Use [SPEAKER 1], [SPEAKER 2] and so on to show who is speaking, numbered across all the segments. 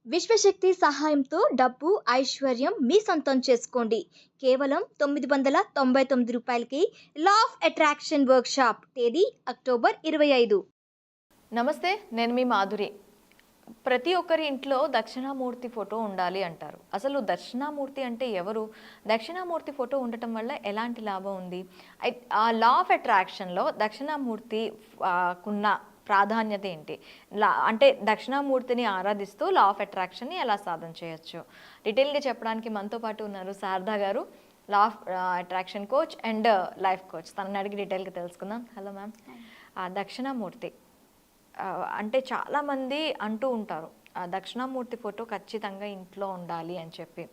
[SPEAKER 1] విశ్వశక్తి సహాయంతో డబ్బు, ఐశ్వర్యం మీ సొంతం చేసుకోండి. కేవలం రూ. 999కి లా ఆఫ్ అట్రాక్షన్ వర్క్షాప్. తేదీ అక్టోబర్ 25.
[SPEAKER 2] నమస్తే, నేను మీ మాధురి. ప్రతి ఒక్కరి ఇంట్లో దక్షిణామూర్తి ఫోటో ఉండాలి అంటారు. అసలు దక్షిణామూర్తి అంటే ఎవరు? దక్షిణామూర్తి ఫోటో ఉండటం వల్ల ఎలాంటి లాభం ఉంది? ఆ లా ఆఫ్ అట్రాక్షన్లో దక్షిణామూర్తి కున్న ప్రాధాన్యత ఏంటి? అంటే దక్షిణామూర్తిని ఆరాధిస్తూ లా ఆఫ్ అట్రాక్షన్ని ఎలా సాధన చేయొచ్చు? డీటెయిల్గా చెప్పడానికి మనతో పాటు ఉన్నారు శారదా గారు, law of attraction coach and life coach. తనని అడిగి డీటెయిల్గా తెలుసుకుందాం. Hello ma'am. దక్షిణామూర్తి అంటే చాలామంది అంటూ ఉంటారు దక్షిణామూర్తి ఫోటో ఖచ్చితంగా ఇంట్లో ఉండాలి అని చెప్పి.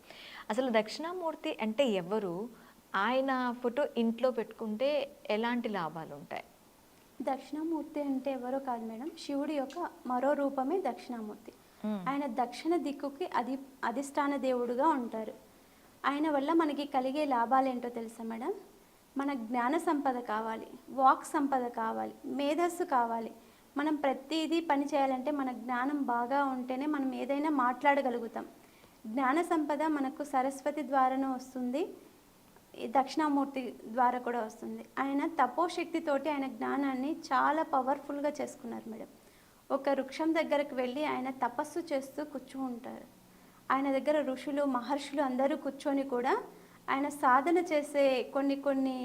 [SPEAKER 2] అసలు దక్షిణామూర్తి అంటే ఎవరు? ఆయన ఫోటో ఇంట్లో పెట్టుకుంటే ఎలాంటి లాభాలు ఉంటాయి?
[SPEAKER 3] దక్షిణామూర్తి అంటే ఎవరో కాదు మేడం, శివుడి యొక్క మరో రూపమే దక్షిణామూర్తి. ఆయన దక్షిణ దిక్కుకి అధిష్టాన దేవుడుగా ఉంటారు. ఆయన వల్ల మనకి కలిగే లాభాలు ఏంటో తెలుసా మేడం? మన జ్ఞాన సంపద కావాలి, వాక్ సంపద కావాలి, మేధస్సు కావాలి. మనం ప్రతిదీ పని చేయాలంటే మన జ్ఞానం బాగా ఉంటేనే మనం ఏదైనా మాట్లాడగలుగుతాం. జ్ఞాన సంపద మనకు సరస్వతి ద్వారానే వస్తుంది, దక్షిణామూర్తి ద్వారా కూడా వస్తుంది. ఆయన తపోశక్తితోటి ఆయన జ్ఞానాన్ని చాలా పవర్ఫుల్గా చేసుకున్నారు మేడం. ఒక వృక్షం దగ్గరకు వెళ్ళి ఆయన తపస్సు చేస్తూ కూర్చుంటారు. ఆయన దగ్గర ఋషులు మహర్షులు అందరూ కూర్చొని కూడా ఆయన సాధన చేసే కొన్ని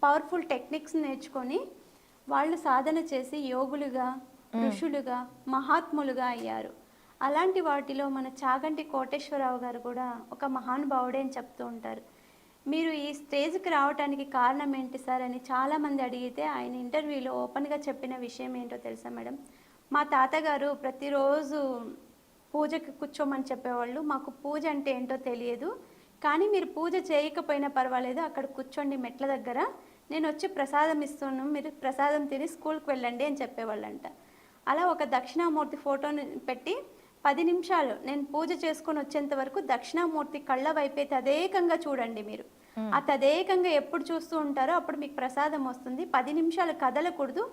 [SPEAKER 3] పవర్ఫుల్ టెక్నిక్స్ నేర్చుకొని వాళ్ళు సాధన చేసి యోగులుగా, ఋషులుగా, మహాత్ములుగా అయ్యారు. అలాంటి వాటిలో మన చాగంటి కోటేశ్వరరావు గారు కూడా ఒక మహానుభావుడే అని చెప్తూ ఉంటారు. మీరు ఈ స్టేజ్కి రావడానికి కారణం ఏంటి సార్ అని చాలామంది అడిగితే ఆయన ఇంటర్వ్యూలో ఓపెన్గా చెప్పిన విషయం ఏంటో తెలుసా మేడం? మా తాతగారు ప్రతిరోజు పూజకి కూర్చోమని చెప్పేవాళ్ళు. మాకు పూజ అంటే ఏంటో తెలియదు, కానీ మీరు పూజ చేయకపోయినా పర్వాలేదు, అక్కడ కూర్చోండి మెట్ల దగ్గర, నేను వచ్చి ప్రసాదం ఇస్తున్నాను, మీరు ప్రసాదం తిని స్కూల్కి వెళ్ళండి అని చెప్పేవాళ్ళంట. అలా ఒక దక్షిణామూర్తి ఫోటోని పెట్టి 10 నిమిషాలు నేను పూజ చేసుకొని వచ్చేంత వరకు దక్షిణామూర్తి కళ్ళ వైపే తదేకంగా చూడండి. మీరు ఆ తదేకంగా ఎప్పుడు చూస్తూ ఉంటారో అప్పుడు మీకు ప్రసాదం వస్తుంది. 10 నిమిషాలు కదలకూడదు,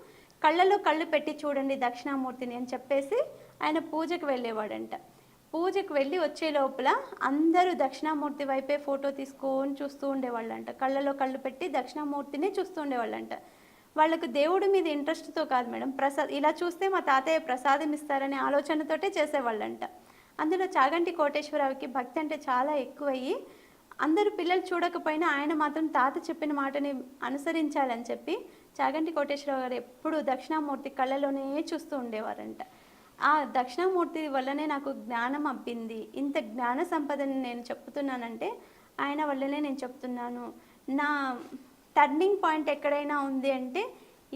[SPEAKER 3] కళ్ళలో కళ్ళు పెట్టి చూడండి దక్షిణామూర్తిని అని చెప్పేసి ఆయన పూజకు వెళ్ళేవాడంట. పూజకు వెళ్ళి వచ్చే లోపల అందరూ దక్షిణామూర్తి వైపే ఫోటో తీసుకొని చూస్తూ ఉండేవాళ్ళంట. కళ్ళలో కళ్ళు పెట్టి దక్షిణామూర్తిని చూస్తూ ఉండేవాళ్ళంట. వాళ్ళకు దేవుడి మీద ఇంట్రెస్ట్తో కాదు మేడం, ఇలా చూస్తే మా తాతయ్య ప్రసాదం ఇస్తారనే ఆలోచనతోటే చేసేవాళ్ళంట. అందులో చాగంటి కోటేశ్వరరావుకి భక్తి అంటే చాలా ఎక్కువయ్యి అందరూ పిల్లలు చూడకపోయినా ఆయన మాత్రం తాత చెప్పిన మాటని అనుసరించాలని చెప్పి చాగంటి కోటేశ్వరరావు గారు ఎప్పుడూ దక్షిణామూర్తి కళ్ళలోనే చూస్తూ ఉండేవారంట. ఆ దక్షిణామూర్తి వల్లనే నాకు జ్ఞానం అబ్బింది. ఇంత జ్ఞాన సంపదని నేను చెప్తున్నానంటే ఆయన వల్లనే నేను చెప్తున్నాను. నా టర్నింగ్ పాయింట్ ఎక్కడైనా ఉంది అంటే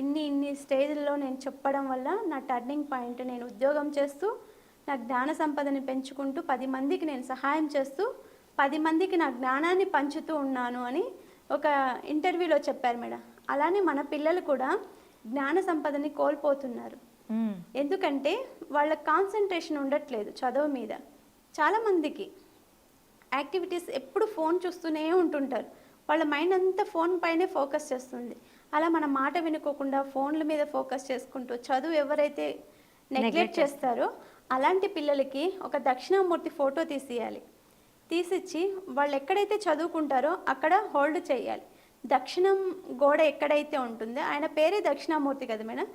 [SPEAKER 3] ఇన్ని స్టేజ్ల్లో నేను చెప్పడం వల్ల నా టర్నింగ్ పాయింట్. నేను ఉద్యోగం చేస్తూ నా జ్ఞాన సంపదని పెంచుకుంటూ 10 మందికి నేను సహాయం చేస్తూ 10 మందికి నా జ్ఞానాన్ని పంచుతూ ఉన్నాను అని ఒక ఇంటర్వ్యూలో చెప్పారు మేడం. అలానే మన పిల్లలు కూడా జ్ఞాన సంపదని కోల్పోతున్నారు. ఎందుకంటే వాళ్ళ కాన్సన్ట్రేషన్ ఉండట్లేదు చదువు మీద. చాలామందికి యాక్టివిటీస్ ఎప్పుడు ఫోన్ చూస్తూనే ఉంటుంటారు, వాళ్ళ మైండ్ అంతా ఫోన్ పైనే ఫోకస్ చేస్తుంది. అలా మన మాట వినుకోకుండా ఫోన్ల మీద ఫోకస్ చేసుకుంటూ చదువు ఎవరైతే నెగ్లెక్ట్ చేస్తారో అలాంటి పిల్లలకి ఒక దక్షిణామూర్తి ఫోటో తీసిచ్చి వాళ్ళు ఎక్కడైతే చదువుకుంటారో అక్కడ హోల్డ్ చేయాలి. దక్షిణం గోడ ఎక్కడైతే ఉంటుందో, ఆయన పేరే దక్షిణామూర్తి కదా మేడం,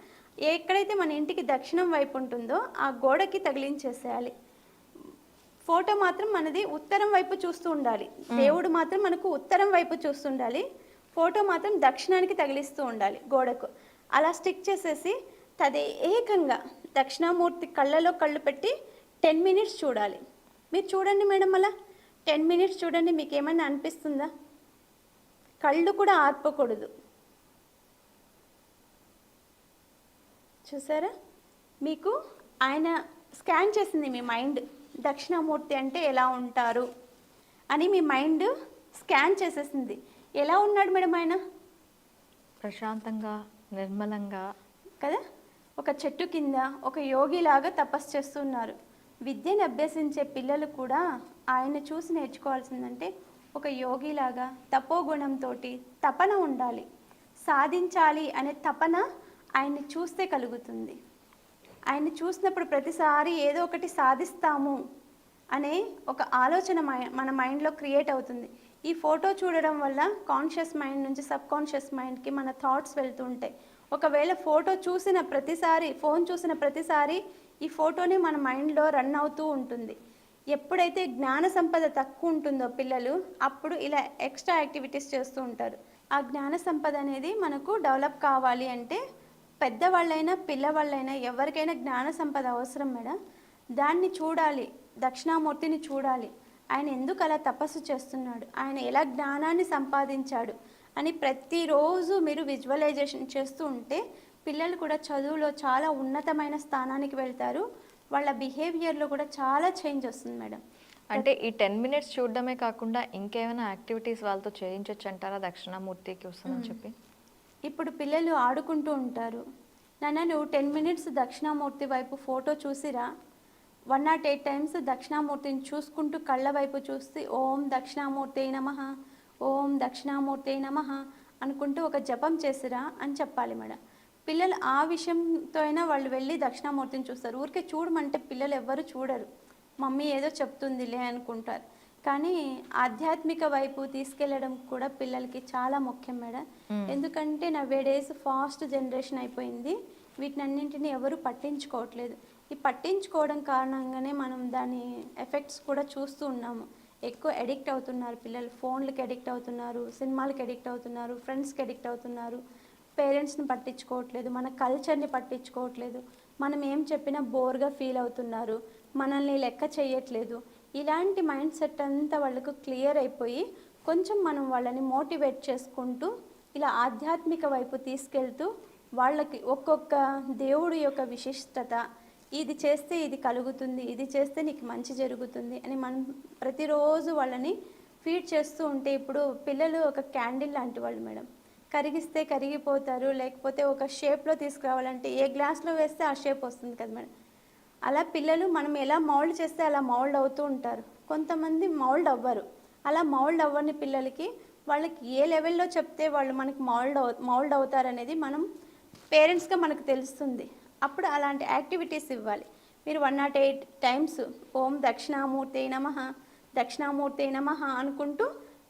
[SPEAKER 3] ఎక్కడైతే మన ఇంటికి దక్షిణం వైపు ఉంటుందో ఆ గోడకి తగిలించేసేయాలి. ఫోటో మాత్రం మనది ఉత్తరం వైపు చూస్తూ ఉండాలి. దేవుడు మాత్రం మనకు ఉత్తరం వైపు చూస్తుండాలి, ఫోటో మాత్రం దక్షిణానికి తగిలిస్తూ ఉండాలి గోడకు. అలా స్టిక్ చేసేసి తదేకంగా దక్షిణామూర్తి కళ్ళలో కళ్ళు పెట్టి 10 మినిట్స్ చూడాలి. మీరు చూడండి మేడం, అలా 10 మినిట్స్ చూడండి, మీకు ఏమైనా అనిపిస్తుందా? కళ్ళు కూడా ఆర్పకూడదు. చూసారా, మీకు ఆయన స్కాన్ చేసింది మీ మైండ్. దక్షిణామూర్తి అంటే ఎలా ఉంటారు అని మీ మైండ్ స్కాన్ చేసేసింది. ఎలా ఉన్నాడు మేడం ఆయన?
[SPEAKER 2] ప్రశాంతంగా, నిర్మలంగా
[SPEAKER 3] కదా, ఒక చెట్టు కింద ఒక యోగిలాగా తపస్సు చేస్తున్నారు. విద్యను అభ్యసించే పిల్లలు కూడా ఆయన చూసి నేర్చుకోవాల్సిందంటే ఒక యోగిలాగా తపోగుణంతో తపన ఉండాలి. సాధించాలి అనే తపన ఆయన్ని చూస్తే కలుగుతుంది. ఆయన్ని చూసినప్పుడు ప్రతిసారి ఏదో ఒకటి సాధిస్తాము అనే ఒక ఆలోచన మన మైండ్లో క్రియేట్ అవుతుంది. ఈ ఫోటో చూడడం వల్ల కాన్షియస్ మైండ్ నుంచి సబ్ కాన్షియస్ మైండ్కి మన థాట్స్ వెళ్తూ ఉంటాయి. ఒకవేళ ఫోటో చూసిన ప్రతిసారి, ఫోన్ చూసిన ప్రతిసారి ఈ ఫోటోని మన మైండ్లో రన్ అవుతూ ఉంటుంది. ఎప్పుడైతే జ్ఞాన సంపద తక్కువ ఉంటుందో పిల్లలు, అప్పుడు ఇలా ఎక్స్ట్రా యాక్టివిటీస్ చేస్తూ ఉంటారు. ఆ జ్ఞాన సంపద అనేది మనకు డెవలప్ కావాలి అంటే పెద్దవాళ్ళైనా పిల్లవాళ్ళైనా ఎవరికైనా జ్ఞాన సంపద అవసరం మేడం. దాన్ని చూడాలి, దక్షిణామూర్తిని చూడాలి. ఆయన ఎందుకు అలా తపస్సు చేస్తున్నాడు, ఆయన ఎలా జ్ఞానాన్ని సంపాదించాడు అని ప్రతిరోజు మీరు విజువలైజేషన్ చేస్తూ ఉంటే పిల్లలు కూడా చదువులో చాలా ఉన్నతమైన స్థానానికి వెళ్తారు. వాళ్ళ బిహేవియర్లో కూడా చాలా చేంజ్ వస్తుంది మేడం.
[SPEAKER 2] అంటే ఈ 10 మినిట్స్ చూడడమే కాకుండా ఇంకేమైనా యాక్టివిటీస్ వాళ్ళతో చేయించవచ్చు అంటారా దక్షిణామూర్తికి వస్తుందని చెప్పి?
[SPEAKER 3] ఇప్పుడు పిల్లలు ఆడుకుంటూ ఉంటారు. నాన్న నువ్వు 10 మినిట్స్ దక్షిణామూర్తి వైపు ఫోటో చూసిరా, 108 టైమ్స్ దక్షిణామూర్తిని చూసుకుంటూ కళ్ళ వైపు చూస్తే ఓం దక్షిణామూర్తి నమః, ఓం దక్షిణామూర్తి నమః అనుకుంటూ ఒక జపం చేసిరా అని చెప్పాలి మేడం. పిల్లలు ఆ విషయంతో అయినా వాళ్ళు వెళ్ళి దక్షిణామూర్తిని చూస్తారు. ఊరికే చూడమంటే పిల్లలు ఎవ్వరు చూడరు, మమ్మీ ఏదో చెప్తుందిలే అనుకుంటారు. కానీ ఆధ్యాత్మిక వైపు తీసుకెళ్ళడం కూడా పిల్లలకి చాలా ముఖ్యం మేడం. ఎందుకంటే నవేడేస్ ఫాస్ట్ జనరేషన్ అయిపోయింది, వీటినన్నింటినీ ఎవరు పట్టించుకోవట్లేదు. ఈ పట్టించుకోవడం కారణంగానే మనం దాని ఎఫెక్ట్స్ కూడా చూస్తూ ఉన్నాము. ఎక్కువ ఎడిక్ట్ అవుతున్నారు పిల్లలు, ఫోన్లకి ఎడిక్ట్ అవుతున్నారు, సినిమాలకి ఎడిక్ట్ అవుతున్నారు, ఫ్రెండ్స్కి ఎడిక్ట్ అవుతున్నారు, పేరెంట్స్ని పట్టించుకోవట్లేదు, మన కల్చర్ని పట్టించుకోవట్లేదు, మనం ఏం చెప్పినా బోర్గా ఫీల్ అవుతున్నారు, మనల్ని లెక్క చేయట్లేదు. ఇలాంటి మైండ్ సెట్ అంతా వాళ్ళకు క్లియర్ అయిపోయి కొంచెం మనం వాళ్ళని మోటివేట్ చేసుకుంటూ ఇలా ఆధ్యాత్మిక వైపు తీసుకెళ్తూ వాళ్ళకి ఒక్కొక్క దేవుడి యొక్క విశిష్టత, ఇది చేస్తే ఇది కలుగుతుంది, ఇది చేస్తే నీకు మంచి జరుగుతుంది అని మనం ప్రతిరోజు వాళ్ళని ఫీడ్ చేస్తూ ఉంటే, ఇప్పుడు పిల్లలు ఒక క్యాండిల్ లాంటి వాళ్ళు మేడం. కరిగిస్తే కరిగిపోతారు, లేకపోతే ఒక షేప్లో తీసుకురావాలంటే ఏ గ్లాస్లో వేస్తే ఆ షేప్ వస్తుంది కదా మేడం. అలా పిల్లలు మనం ఎలా మౌల్డ్ చేస్తే అలా మౌల్డ్ అవుతూ ఉంటారు. కొంతమంది మౌల్డ్ అవ్వరు. అలా మౌల్డ్ అవ్వని పిల్లలకి వాళ్ళకి ఏ లెవెల్లో చెప్తే వాళ్ళు మనకి మౌల్డ్ అవుతారనేది మనం పేరెంట్స్గా మనకు తెలుస్తుంది. అప్పుడు అలాంటి యాక్టివిటీస్ ఇవ్వాలి. మీరు 108 టైమ్స్ ఓం దక్షిణామూర్తి నమః, దక్షిణామూర్తి నమః అనుకుంటూ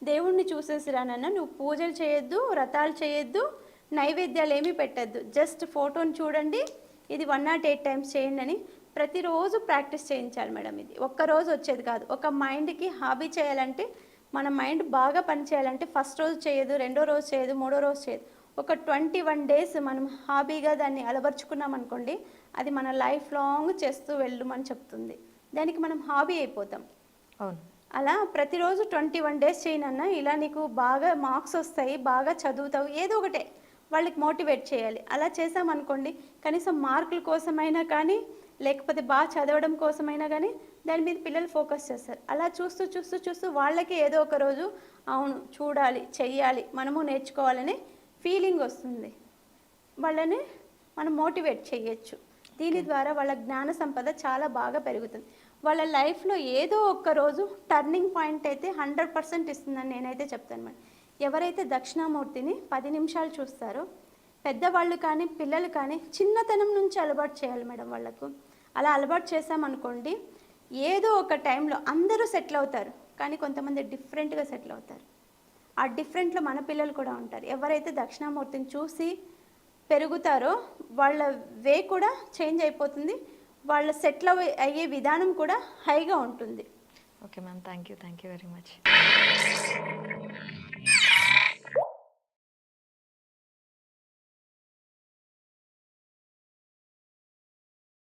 [SPEAKER 3] దేవుణ్ణి చూసేసిరానన్న. నువ్వు పూజలు చేయొద్దు, వ్రతాలు చేయొద్దు, నైవేద్యాలు ఏమీ పెట్టద్దు, జస్ట్ ఫోటోని చూడండి, ఇది 108 టైమ్స్ చేయండి అని ప్రతిరోజు ప్రాక్టీస్ చేయించాలి మేడం. ఇది ఒక్కరోజు వచ్చేది కాదు. ఒక మైండ్కి హాబీ చేయాలంటే, మన మైండ్ బాగా పనిచేయాలంటే ఫస్ట్ రోజు చేయదు, రెండో రోజు చేయదు, మూడో రోజు చేయదు. ఒక 21 డేస్ మనం హాబీగా దాన్ని అలవర్చుకున్నాం అనుకోండి, అది మన లైఫ్ లాంగ్ చేస్తూ వెళ్ళమని చెప్తుంది. దానికి మనం హాబీ అయిపోతాం.
[SPEAKER 2] అవును.
[SPEAKER 3] అలా ప్రతిరోజు 21 డేస్ చేయనన్నా ఇలా నీకు బాగా మార్క్స్ వస్తాయి, బాగా చదువుతావు, ఏదో ఒకటే వాళ్ళకి మోటివేట్ చేయాలి. అలా చేసామనుకోండి, కనీసం మార్కుల కోసమైనా కానీ, లేకపోతే బాగా చదవడం కోసమైనా కానీ దాని మీద పిల్లలు ఫోకస్ చేస్తారు. అలా చూస్తూ చూస్తూ చూస్తూ వాళ్ళకి ఏదో ఒక రోజు అవును చూడాలి, చెయ్యాలి, మనము నేర్చుకోవాలనే ఫీలింగ్ వస్తుంది. వాళ్ళని మనం మోటివేట్ చేయొచ్చు. దీని ద్వారా వాళ్ళ జ్ఞాన సంపద చాలా బాగా పెరుగుతుంది. వాళ్ళ లైఫ్లో ఏదో ఒక్క రోజు టర్నింగ్ పాయింట్ అయితే 100% ఇస్తుందని నేనైతే చెప్తాను మేడం. ఎవరైతే దక్షిణామూర్తిని 10 నిమిషాలు చూస్తారో, పెద్దవాళ్ళు కానీ పిల్లలు కానీ చిన్నతనం నుంచి అలవాటు చేయాలి మేడం వాళ్ళకు. అలా అలవాటు చేసామనుకోండి, ఏదో ఒక టైంలో అందరూ సెటిల్ అవుతారు, కానీ కొంతమంది డిఫరెంట్గా సెటిల్ అవుతారు. ఆ డిఫరెంట్లో మన పిల్లలు కూడా ఉంటారు. ఎవరైతే దక్షిణామూర్తిని చూసి పెరుగుతారో వాళ్ళ వే కూడా చేంజ్ అయిపోతుంది, వాళ్ళ సెటిల్ అయ్యే విధానం కూడా హైగా ఉంటుంది.
[SPEAKER 2] Okay ma'am, thank you very much.